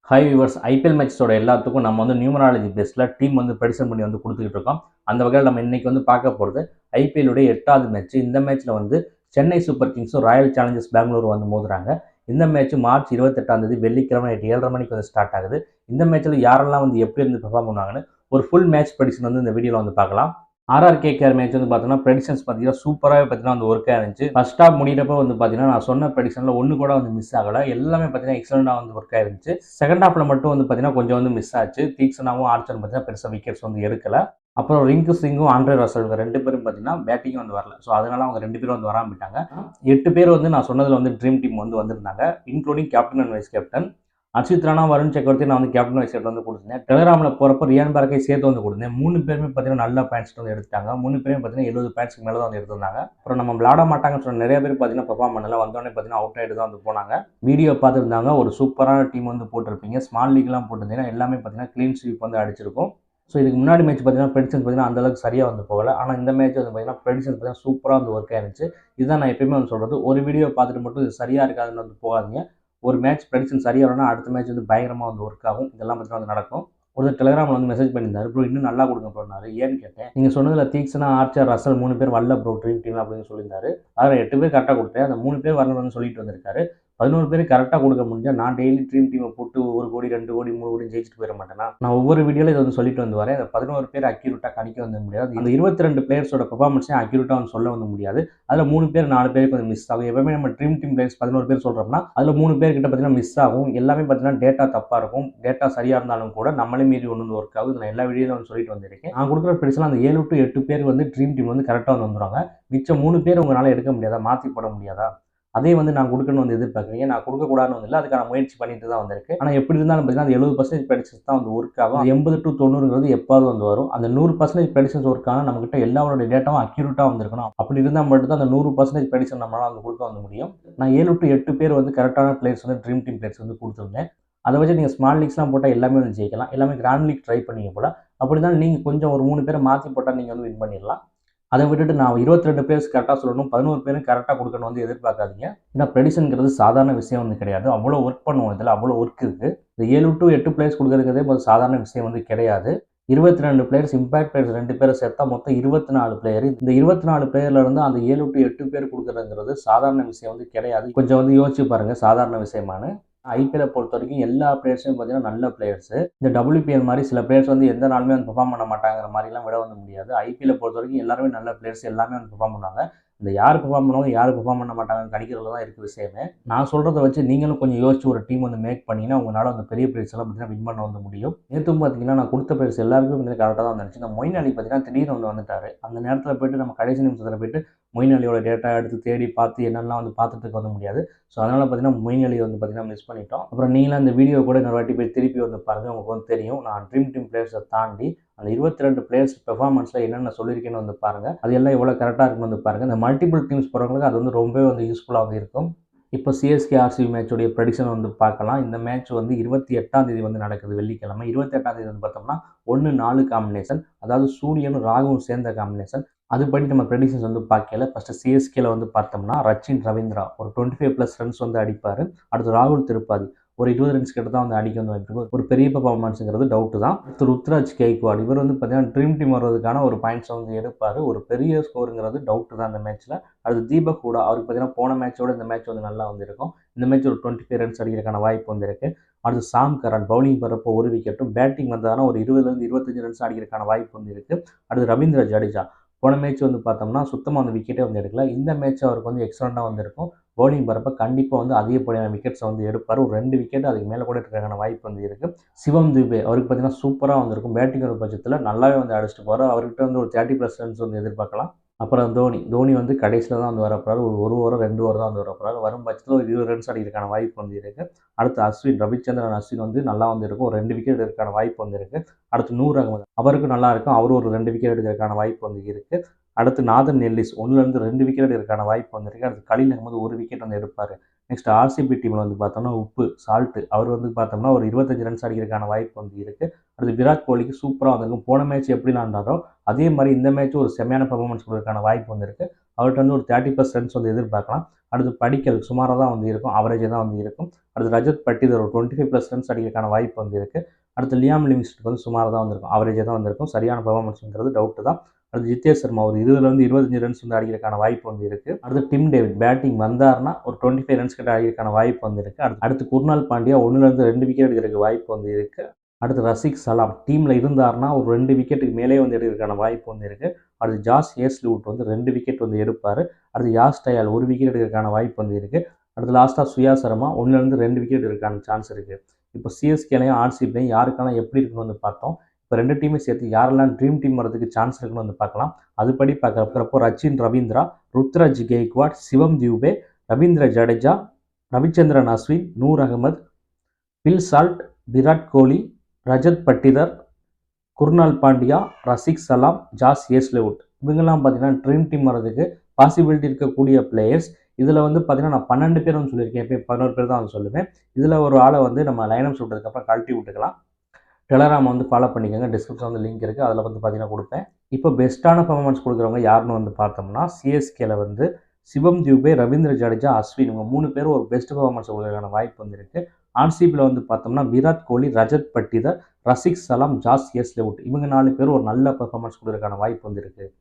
Hi viewers, IPL மேட்சஸோட எல்லாத்துக்கும் நம்ம வந்து நியூமராலஜி பேஸில் டீம் வந்து ப்ரெடிக்ஷன் பண்ணி வந்து கொடுத்துக்கிட்டு இருக்கோம். அந்த வகையில் நம்ம இன்னைக்கு வந்து பார்க்க போகிறது ஐபிஎல்லுடைய 8வது மேட்ச். இந்த மேட்ச்சில் வந்து சென்னை சூப்பர் கிங்ஸும் ராயல் சேலஞ்சர்ஸ் பெங்களூர் வந்து மோதுறாங்க. இந்த மேட்ச் மார்ச் 28 வெள்ளிக்கிழமை நைட் 7:30 மணிக்கு வந்து ஸ்டார்ட் ஆகுது. இந்த மேட்ச்சில் யாரெல்லாம் வந்து எப்படி வந்து பெர்ஃபார்ம் பண்ணுவாங்கன்னு ஒரு ஃபுல் மேட்ச் ப்ரெடிக்ஷன் வந்து இந்த வீடியோவில் வந்து பார்க்கலாம். ஆர்ஆர் மேட்ச் வந்து பார்த்தீங்கன்னா ப்ரெடிக்ஷன்ஸ் பார்த்தீங்கன்னா சூப்பராகவே பார்த்தீங்கன்னா வந்து ஒர்க்காக இருந்துச்சு. ஃபர்ஸ்ட் ஹாஃப் முடியிறப்ப வந்து பார்த்தீங்கன்னா நான் சொன்ன ப்ரெடிக்ஷனில் ஒன்று கூட வந்து மிஸ் ஆகலை. எல்லாமே பார்த்தீங்கன்னா எக்ஸலண்டாக வந்து ஒர்க் ஆயிருந்துச்சு. செகண்ட் ஹாஃபில் மட்டும் வந்து பார்த்தீங்கன்னா கொஞ்சம் வந்து மிஸ் ஆச்சு. தீக்ஷனாவும் ஆர்ச்சரும் பார்த்தீங்கன்னா பெருசாக விக்கெட்ஸ் வந்து எடுக்கல. அப்புறம் ரிங்கு சிங்கும் ஆண்ட்ரே ரசல் ரெண்டு பேரும் பார்த்தீங்கன்னா பேட்டிங்கும் வந்து வரல. ஸோ அதனால அவங்க ரெண்டு பேரும் வந்து வராம போயிட்டாங்க. 8 பேர் வந்து நான் சொன்னதில் வந்து ட்ரீம் டீம் வந்து வந்திருந்தாங்க, including captain and vice captain. Harshit Rana, Varun சக்கரவர்த்தி நான் வந்து கேப்டன் வைஸ் கேப்டன் வந்து கொடுத்தேன். டெலிகிராமில் போகிறப்ப ரியான் பராக்கை சேர்த்து வந்து கொடுத்தேன். 3 பேருமே பார்த்தீங்கன்னா நல்ல பாயிண்ட்ஸ் வந்து எடுத்தாங்க. 3 பேருமே பார்த்தீங்கன்னா 70 பாயிண்ட்ஸ்க்கு மேலே தான் வந்து எடுத்திருந்தாங்க. அப்புறம் நம்ம விளாட மாட்டாங்கன்னு சொன்ன நிறைய பேர் பார்த்தீங்கன்னா பெர்ஃபார்ம் பண்ணல. வந்தோடனே பார்த்தீங்கன்னா அவுட் ஆகிட்டு தான் வந்து போனாங்க. வீடியோ பார்த்துருந்தாங்க, ஒரு சூப்பரான டீம் வந்து போட்டிருப்பீங்க. ஸ்மால் லீக்லாம் போட்டிருந்தீங்கன்னா எல்லாமே பார்த்தீங்கன்னா க்ளீன் ஸ்வீப் வந்து அடிச்சிருக்கும். ஸோ இதுக்கு முன்னாடி மேட்ச் பார்த்தீங்கன்னா ப்ரெடிக்ஷன்ஸ் பார்த்தீங்கன்னா அந்தளவுக்கு சரியாக வந்து போகல. ஆனால் இந்த மேட்ச் வந்து பார்த்தீங்கன்னா ப்ரெடிக்ஷன்ஸ் பார்த்தீங்கன்னா சூப்பராக வந்து ஒர்க் ஆயிருந்துச்சு. இதுதான் நான் எப்பயுமே வந்து சொல்கிறது, ஒரு வீடியோ பார்த்துட்டு மட்டும் இது சரியாக இருக்காதுன்னு வந்து போகாதீங்க. ஒரு மேட்ச் ப்ரெடிக்ஷன் சரியாக வரணும்னா அடுத்த மேட்ச் வந்து பயங்கரமாக வந்து ஒர்க் ஆகும். இதெல்லாம் பார்த்தீங்கன்னா வந்து நடக்கும். ஒருத்தர் டெலிகிராமில் வந்து மெசேஜ் பண்ணியிருந்தாரு, ப்ரோ இன்னும் நல்லா கொடுங்க ப்ரோனாரு. ஏன்னு கேட்டேன். நீங்கள் சொன்னதில் தீக்ஷனா, ஆர்ச்சர், ரசல் 3 பேர் வரல ப்ரோ ட்ரீம் டீம் அப்படின்னு சொல்லியிருந்தாரு. அதில் 8 பேர் கரெக்டாக கொடுத்தேன். அந்த 3 பேர் வரணும்னு சொல்லிட்டு வந்திருக்காரு. 11 பேர் கரெக்டாக கொடுக்க முடிஞ்சால் நான் டெய்லி ட்ரீம் டீமை போட்டு 1 கோடி 2 கோடி 3 கோடி ஜெயிச்சுட்டு போயிட மாட்டேன்னா. நான் ஒவ்வொரு வீடியோவில் இதை வந்து சொல்லிட்டு வந்து வரேன். அந்த 11 பேர் அக்யூரேட்டாக கணிக்க வந்து முடியாது. அந்த 22 பிளேயர்ஸோட பெர்ஃபார்மன்ஸையும் அக்யூரேட்டாக வந்து சொல்ல வந்து முடியாது. அதில் 3 பேர் 4 பேருக்கு வந்து மிஸ் ஆகும். எப்பவுமே நம்ம ட்ரீம் டீம் பிளேயர்ஸ் 11 பேர் சொல்கிறோம்னா அதில் 3 பேர் கிட்ட பார்த்தீங்கன்னா மிஸ் ஆகும். எல்லாமே பார்த்தீங்கன்னா டேட்டா தப்பாக இருக்கும். டேட்டா சரியாக இருந்தாலும் கூட நம்மளே மீறி ஒன்று வந்து ஒர்க் ஆகும். நான் எல்லா வீடியோவில் வந்து சொல்லிட்டு வந்திருக்கேன். நான் கொடுக்குற ப்ரெடிக்ஷன் அந்த 7 to 8 பேர் வந்து ட்ரீம் டீம் வந்து கரெக்டாக வந்து வந்துடுவாங்க. மிச்சம் 3 பேர் உங்களால் எடுக்க முடியாதா, மாற்றி போட முடியாதா? அதே வந்து நான் கொடுக்கணும்னு வந்து எதிர்பார்க்குறீங்க. நான் கொடுக்கக்கூடாதுன்னு வந்து இல்லை, அதுக்கான முயற்சி பண்ணிட்டு தான் வந்திருக்கு. ஆனால் எப்படி இருந்தாலும் பார்த்தீங்கன்னா அந்த 70% ப்ரெடிக்ஷன்ஸ் தான் வந்து ஒர்க் ஆகும். 80 to 90ங்கிறது எப்பாவது வந்து வரும். அந்த 100% ப்ரெடிக்ஷன்ஸ் ஒர்க் ஆனால் நம்மகிட்ட எல்லாரோட டேட்டாவும் அக்யூரேட்டாக வந்திருக்கணும். அப்படி இருந்தால் மட்டும் தான் அந்த 100% ப்ரெடிக்ஷன் நம்மளால் வந்து கொடுக்க வந்து முடியும். நான் 7 to 8 பேர் வந்து கரெக்டான பிளேயர்ஸ் வந்து ட்ரீம் டீம் பிளேயர்ஸ் வந்து கொடுத்துருந்தேன். அதை வச்சு நீங்கள் ஸ்மால் லீக்ஸ்லாம் போட்டால் எல்லாமே வந்து ஜெயிக்கலாம். எல்லாமே கிராண்ட் லீக் ட்ரை பண்ணீங்க போல. அப்படி தான் நீங்கள் கொஞ்சம் ஒரு 3 பேரை மாற்றி போட்டால் நீங்கள் வந்து வின் பண்ணிடலாம். அதை விட்டுட்டு நான் 22 பேர்ஸ் கரெக்டாக சொல்லணும், 11 பேரும் கரெக்டாக கொடுக்கணும் வந்து எதிர்பார்க்காதீங்க. ஏன்னா ப்ரெடிக்ஷன்ங்கிறது சாதாரண விஷயம் வந்து கிடையாது. அவ்வளோ ஒர்க் பண்ணுவோம், இதில் அவ்வளோ ஒர்க் இருக்குது. இந்த 7 to 8 பிளேயர்ஸ் கொடுக்குறதுங்கிறதே ஒரு சாதாரண விஷயம் வந்து கிடையாது. 22 பிளேயர்ஸ், இம்பாக்ட் பிளேயர்ஸ் 2 பேரை சேர்த்தா மொத்தம் 24 பிளேயர். இந்த 24 பிளேயர்ல இருந்து அந்த 7 to 8 பேர் கொடுக்குறதுங்கிறது சாதாரண விஷயம் வந்து கிடையாது. கொஞ்சம் வந்து யோசிச்சு பாருங்க சாதாரண விஷயமானு. ஐபிஎல்லை பொறுத்த வரைக்கும் எல்லா பிளேயர்ஸும் பார்த்தீங்கன்னா நல்ல பிளேயர்ஸு. இந்த WPL மாதிரி சில பிளேயர்ஸ் வந்து எந்த நாளுமே வந்து பெர்ஃபார்ம் பண்ண மாட்டாங்கிற மாதிரிலாம் விட வந்து முடியாது. ஐபிஎல்லை பொறுத்த வரைக்கும் எல்லாருமே நல்ல பிளேயர்ஸ், எல்லாமே வந்து பெர்ஃபார்ம் பண்ணுவாங்க. இந்த யார் பெர்ஃபார்ம் பண்ணுவாங்க, யார் பெர்ஃபார்ம் பண்ண மாட்டாங்கன்னு கணிக்கிறதுல தான் இருக்குது விஷயமே. நான் சொல்கிறத வச்சு நீங்களும் கொஞ்சம் யோசிச்சு ஒரு டீம் வந்து மேக் பண்ணிங்கன்னா உங்களால் அந்த பெரிய பிளேயர்ஸ் எல்லாம் பார்த்தீங்கன்னா வின் பண்ண வந்து முடியும். நேற்றும் பார்த்தீங்கன்னா நான் கொடுத்த பிளேயர்ஸ் எல்லாருமே வந்து கரெக்டாக தான் வந்துருச்சு. இந்த மொயின் அலி பார்த்தீங்கன்னா திடீர்னு வந்து வந்துட்டார். அந்த நேரத்தில் போய்ட்டு நம்ம கடைசி நிமிஷத்தில் போய்ட்டு மொயின் அலியோட டேட்டா எடுத்து தேடி பார்த்து என்னெல்லாம் வந்து பார்த்துட்டு வந்து முடியாது. ஸோ அதனால் பார்த்தீங்கன்னா மொயின் அலி வந்து பார்த்தீங்கன்னா மிஸ் பண்ணிட்டோம். அப்புறம் நீங்களும் அந்த வீடியோ கூட இன்னொரு வாட்டி போய் திருப்பி வந்து பாருங்கள், உங்களுக்கு வந்து தெரியும். நான் ட்ரீம் டீம் பிளேயர்ஸை தாண்டி அந்த 22 பிளேயர்ஸ் பெர்ஃபார்மன்ஸில் என்னென்ன சொல்லியிருக்கேன்னு வந்து பாருங்கள். அது எல்லாம் எவ்வளோ கரெக்டாக இருக்குன்னு வந்து பாருங்கள். இந்த மல்டிபிள் டீம்ஸ் போகிறவங்களுக்கு அது வந்து ரொம்பவே வந்து யூஸ்ஃபுல்லாக வந்து இருக்கும். இப்போ சிஎஸ்கே ஆர்சிபி மேட்சோடைய ப்ரெடிக்ஷன் வந்து பார்க்கலாம். இந்த மேட்ச் வந்து 28ஆம் வந்து நடக்குது வெள்ளிக்கிழமை. 28ஆம் வந்து பார்த்தோம்னா 1-4 காம்பினேஷன், அதாவது சூரியனும் ராகுவும் சேர்ந்த காம்பினேஷன். அதுபடி நம்ம ப்ரெடிக்ஷன்ஸ் வந்து பார்க்கல. ஃபஸ்ட்டு சிஎஸ்கேல வந்து பார்த்தோம்னா ரச்சின் ரவீந்திரா ஒரு 25+ ரன்ஸ் வந்து அடிப்பார். அடுத்து ராகுல் திரிபாதி ஒரு 20 ரன்ஸ் கிட்ட தான் வந்து அடிக்க வந்து வாய்ப்பு. ஒரு பெரிய பெர்ஃபார்மன்ஸுங்கிறது டவுட்டு தான். அடுத்து ருத்ராஜ் கெய்க்வாட் இவர் வந்து பார்த்தீங்கன்னா ட்ரீம் டீம் வர்றதுக்கான ஒரு பாயிண்ட்ஸ் வந்து எடுப்பார். ஒரு பெரிய ஸ்கோருங்கிறது டவுட்டு தான் இந்த மேட்ச்சில். அடுத்து தீபக் ஹூடா அவருக்கு பார்த்தீங்கன்னா போன மேட்சோட இந்த மேட்ச் வந்து நல்லா வந்து இருக்கும். இந்த மேட்ச் ஒரு 25 ரன்ஸ் அடிக்கிறதுக்கான வாய்ப்பு வந்து இருக்குது. அடுத்து சாம் கரன் பவுலிங் போகிறப்போ ஒரு விக்கெட்டும், பேட்டிங் வந்ததானா ஒரு 20-25 ரன்ஸ் அடிக்கிறதுக்கான வாய்ப்பு வந்து இருக்குது. அடுத்து ரவீந்திர ஜடேஜா போன மேட்ச் வந்து பார்த்தோம்னா சுத்தமாக அந்த விக்கெட்டே வந்து எடுக்கல. இந்த மேட்ச் அவருக்கு வந்து எக்ஸலண்ட்டாக வந்து இருக்கும். பவுலிங் போகிறப்ப கண்டிப்பாக வந்து அதிகப்படியான விக்கெட்ஸை வந்து எடுப்பார். ஒரு 2 விக்கெட் அதுக்கு மேலே கூட இருக்கிறதுக்கான வாய்ப்பு வந்து இருக்குது. சிவம் துபே அவருக்கு பார்த்தீங்கன்னா சூப்பராக வந்திருக்கும். பேட்டிங் ஒரு பட்சத்தில் நல்லாவே வந்து அடிச்சுட்டு போகிறார். அவர்கிட்ட வந்து ஒரு 30+ ரன்ஸ் வந்து எதிர்பார்க்கலாம். அப்புறம் தோனி வந்து கடைசியில் தான் வந்து வரப்போறாரு. ஒரு ஓவர் 2 ஓவர் தான் வந்து வரப்போறாரு. வரும் பட்சத்தில் ஒரு 20 ரன்ஸ் அடிக்கிறதுக்கான வாய்ப்பு வந்து இருக்குது. அடுத்து ரவிச்சந்திரன் அஸ்வின் வந்து நல்லா வந்து இருக்கும். ஒரு 2 விக்கெட் எடுக்கிறதுக்கான வாய்ப்பு வந்து இருக்குது. அடுத்து நூர் அகமது அவருக்கும் நல்லா இருக்கும். அவர் ஒரு 2 விக்கெட் எடுக்கிறதுக்கான வாய்ப்பு வந்து இருக்குது. அடுத்து நாதன் எல்லிஸ் 1-2 விக்கெட் எடுக்கிறதுக்கான வாய்ப்பு வந்து இருக்குது. அடுத்து கலீல் அகமது ஒரு விக்கெட் வந்து எடுப்பார். நெக்ஸ்ட் ஆர்சிபி டீமில் வந்து பார்த்தோம்னா சால்ட்டு அவர் வந்து பார்த்தோம்னா ஒரு 25 ரன்ஸ் அடிக்கிறதுக்கான வாய்ப்பு வந்து இருக்குது. அடுத்து விராட் கோலிக்கு சூப்பராக வந்திருக்கும். போன மேட்ச் எப்படி விளாண்டாரோ அதே மாதிரி இந்த மேட்ச் ஒரு செம்மையான பெர்ஃபார்மன்ஸ் கொடுக்கறதுக்கான வாய்ப்பு வந்து இருக்குது. அவர்கிட்ட வந்து ஒரு 30+ ரன்ஸ் வந்து எதிர்பார்க்கலாம். அடுத்து படிக்கல் சுமாராக தான் வந்து இருக்கும், அவரேஜாக தான் வந்து இருக்கும். அடுத்து ரஜத் பட்டிதர் ஒரு 25+ ரன்ஸ் அடிக்கிறதுக்கான வாய்ப்பு வந்து இருக்குது. அடுத்து லியாம் லிவிங்ஸ்டனுக்கு வந்து சுமாராக தான் வந்திருக்கும், அவரேஜாக தான் வந்திருக்கும். சரியான பெர்ஃபார்மன்ஸ்ங்கிறது டவுட்டு தான். அடுத்து ஜித்தேஷ் சர்மா ஒரு 20லேருந்து 25 ரன்ஸ் வந்து அடிக்கிறதுக்கான வாய்ப்பு வந்து இருக்குது. அடுத்து டிம் டேவிட் பேட்டிங் வந்தார்னா ஒரு 25 ரன்ஸ் கிட்ட அடிக்கிறதுக்கான வாய்ப்பு வந்து இருக்குது. அடுத்து குர்னால் பாண்டியா 1லேருந்து 2 விக்கெட் எடுக்கிறதுக்கு வாய்ப்பு வந்து இருக்குது. அடுத்து ரசிக் சலாம் டீமில் இருந்தார்னா ஒரு 2 விக்கெட்டுக்கு மேலே வந்து எடுக்கிறதுக்கான வாய்ப்பு வந்து இருக்குது. அடுத்து ஜாஸ் ஹேஸ்லிவுட் வந்து 2 விக்கெட் வந்து எடுப்பார். அடுத்து யாஸ் டயால் 1 விக்கெட் எடுக்கிறதுக்கான வாய்ப்பு வந்து இருக்குது. அடுத்து லாஸ்ட்டாக சுயா சர்மா 1லேருந்து 2 விக்கெட் எடுக்கிறதுக்கான சான்ஸ் இருக்குது. இப்போ சிஎஸ்கேலையும் ஆர்சிபிலையும் யாருக்கான எப்படி இருக்குன்னு வந்து பார்த்தோம். இப்போ 2 டீமே சேர்த்து யாரெல்லாம் ட்ரீம் டீம் வரதுக்கு சான்ஸ் இருக்குன்னு வந்து பார்க்கலாம். அதுபடி பார்க்குறப்போ ரச்சின் ரவீந்திரா, ருத்ராஜ் கெய்க்வாட், சிவம் தியூபே, ரவீந்திர ஜடேஜா, ரவிச்சந்திரன் அஸ்வின், நூர் அகமது, பில் சால்ட், விராட் கோலி, ரஜத் பட்டிதர், குர்னால் பாண்டியா, ரசிக் சலாம், ஜாஸ் ஹேஸ்லிவுட் இவங்கெல்லாம் பார்த்தீங்கன்னா ட்ரீம் டீம் வரதுக்கு பாசிபிலிட்டி இருக்கக்கூடிய பிளேயர்ஸ். இதில் வந்து பார்த்தீங்கன்னா நான் 12 பேர் வந்து சொல்லியிருக்கேன், எப்போ 11 பேர் தான் வந்து சொல்லுவேன். இதில் ஒரு ஆளை வந்து நம்ம லைனப் விட்டதுக்கப்புறம் கழட்டி விட்டுக்கலாம். டெலகிராம் வந்து ஃபாலோ பண்ணிக்கோங்க, டிஸ்கிரிப்ஷன் வந்து லிங்க் இருக்குது, அதில் வந்து பார்த்தீங்கன்னா கொடுப்பேன். இப்போ பெஸ்ட்டான பெர்ஃபார்மன்ஸ் கொடுக்குறவங்க யாருன்னு வந்து பார்த்தோம்னா சிஎஸ்கேல வந்து சிவம் தியூபே, ரவீந்திர ஜடேஜா, அஸ்வின் இவங்க 3 பேரும் ஒரு பெஸ்ட் பெர்ஃபார்மன்ஸ் கொடுக்கறதுக்கான வாய்ப்பு வந்து இருக்குது. ஆர்சிபியில் வந்து பார்த்தோம்னா விராட் கோலி, ரஜத் பட்டிதர், ரசிக் சலாம், ஜாஸ் ஹேஸ்லிவுட் இவங்க 4 பேரும் ஒரு நல்ல பெர்ஃபார்மன்ஸ் கொடுக்கறதுக்கான வாய்ப்பு வந்து இருக்குது.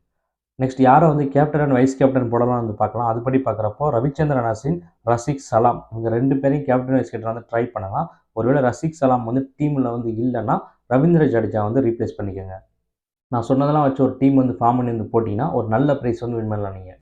நெக்ஸ்ட் யாரை வந்து கேப்டன் அண்ட் வைஸ் கேப்டன் போடலாம் வந்து பார்க்கலாம். அதுபடி பார்க்குறப்போ ரவிச்சந்திரன் அஸ்வின், ரசிக் சலாம் இவங்க 2 பேரையும் கேப்டன் வைஸ் கேப்டன் வந்து ட்ரை பண்ணலாம். ஒருவேளை ரசிக் சலாம் வந்து டீமில் வந்து இல்லைன்னா ரவீந்திர ஜடேஜா வந்து ரீப்ளேஸ் பண்ணிக்கோங்க. நான் சொன்னதெல்லாம் வச்சு ஒரு டீம் வந்து ஃபார்ம் பண்ணி வந்து போட்டிங்கன்னா ஒரு நல்ல ப்ரைஸ் வந்து வின் பண்ணலாம் நீங்கள்.